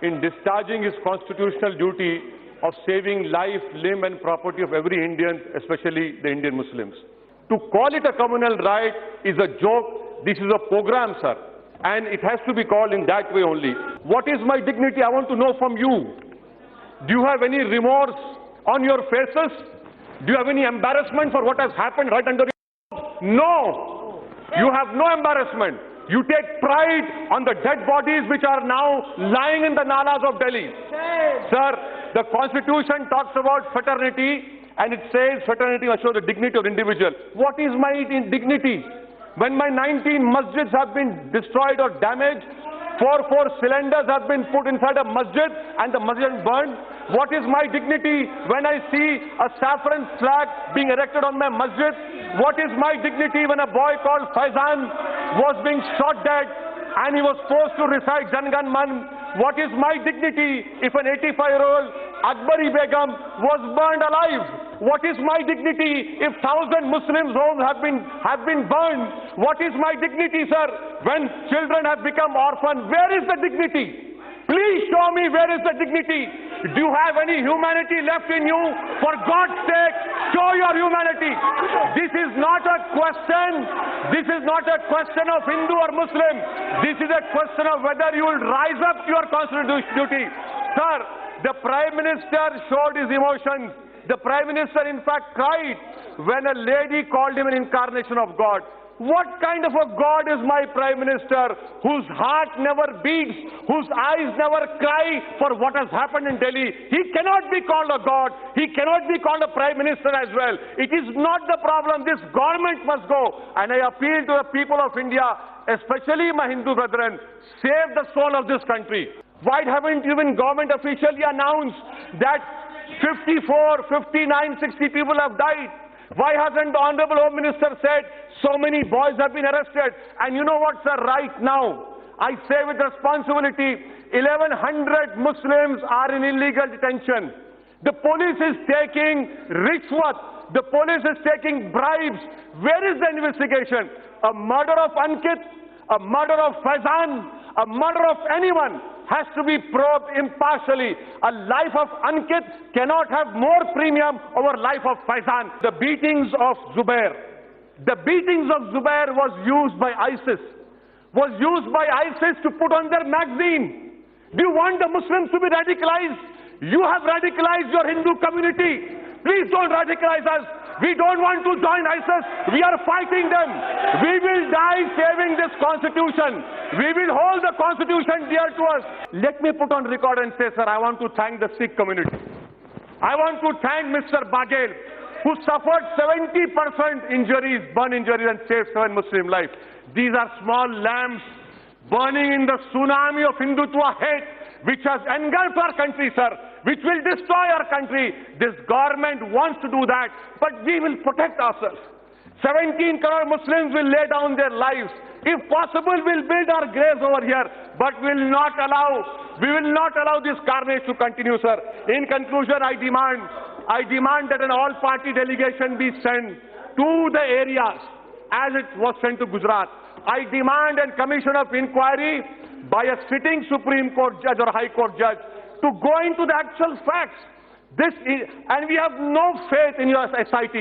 in discharging his constitutional duty of saving life, limb and property of every Indian, especially the Indian Muslims. To call it a communal riot is a joke. This is a program, sir, and it has to be called in that way only. What is my dignity? I want to know from you. Do you have any remorse on your faces? Do you have any embarrassment for what has happened right under your... No! You have no embarrassment. You take pride on the dead bodies which are now lying in the nalas of Delhi. Sir, the Constitution talks about fraternity and it says fraternity must show the dignity of the individual. What is my dignity? When my 19 masjids have been destroyed or damaged, four cylinders have been put inside a masjid and the masjid burned. What is my dignity when I see a saffron flag being erected on my masjid? What is my dignity when a boy called Faizan was being shot dead and he was forced to recite Jan Gan Man? What is my dignity if an 85-year-old Akbari Begum was burned alive? What is my dignity if 1,000 Muslims' homes have been burned? What is my dignity, sir, when children have become orphans? Where is the dignity? Please show me where is the dignity. Do you have any humanity left in you? For God's sake, show your humanity. This is not a question. This is not a question of Hindu or Muslim. This is a question of whether you will rise up to your constitutional duty. Sir, the Prime Minister showed his emotions. The Prime Minister, in fact, cried when a lady called him an incarnation of God. What kind of a God is my Prime Minister, whose heart never beats, whose eyes never cry for what has happened in Delhi? He cannot be called a God. He cannot be called a Prime Minister as well. It is not the problem. This government must go. And I appeal to the people of India, especially my Hindu brethren, save the soul of this country. Why haven't even government officially announced that 54, 59, 60 people have died? Why hasn't the Honorable Home Minister said so many boys have been arrested? And you know what, sir, right now, I say with responsibility, 1,100 Muslims are in illegal detention. The police is taking rishwat. The police is taking bribes. Where is the investigation? A murder of Ankit, a murder of Faizan, a murder of anyone has to be probed impartially. A life of Ankit cannot have more premium over life of Faizan. The beatings of Zubair. The beatings of Zubair was used by ISIS. To put on their magazine. Do you want the Muslims to be radicalized? You have radicalized your Hindu community. Please don't radicalize us. We don't want to join ISIS. We are fighting them. We will die saving this constitution. We will hold the constitution dear to us. Let me put on record and say, sir, I want to thank the Sikh community. I want to thank Mr. Baghel, who suffered 70% injuries, burn injuries, and saved 7 Muslim lives. These are small lamps burning in the tsunami of Hindutva hate, which has engulfed our country, sir, which will destroy our country. This government wants to do that, but we will protect ourselves. 17 crore Muslims will lay down their lives. If possible, we'll build our graves over here, but we will not allow this carnage to continue, sir. In conclusion, I demand that an all-party delegation be sent to the areas as it was sent to Gujarat. I demand a commission of inquiry by a sitting Supreme Court judge or High Court judge to go into the actual facts. And we have no faith in your SIT.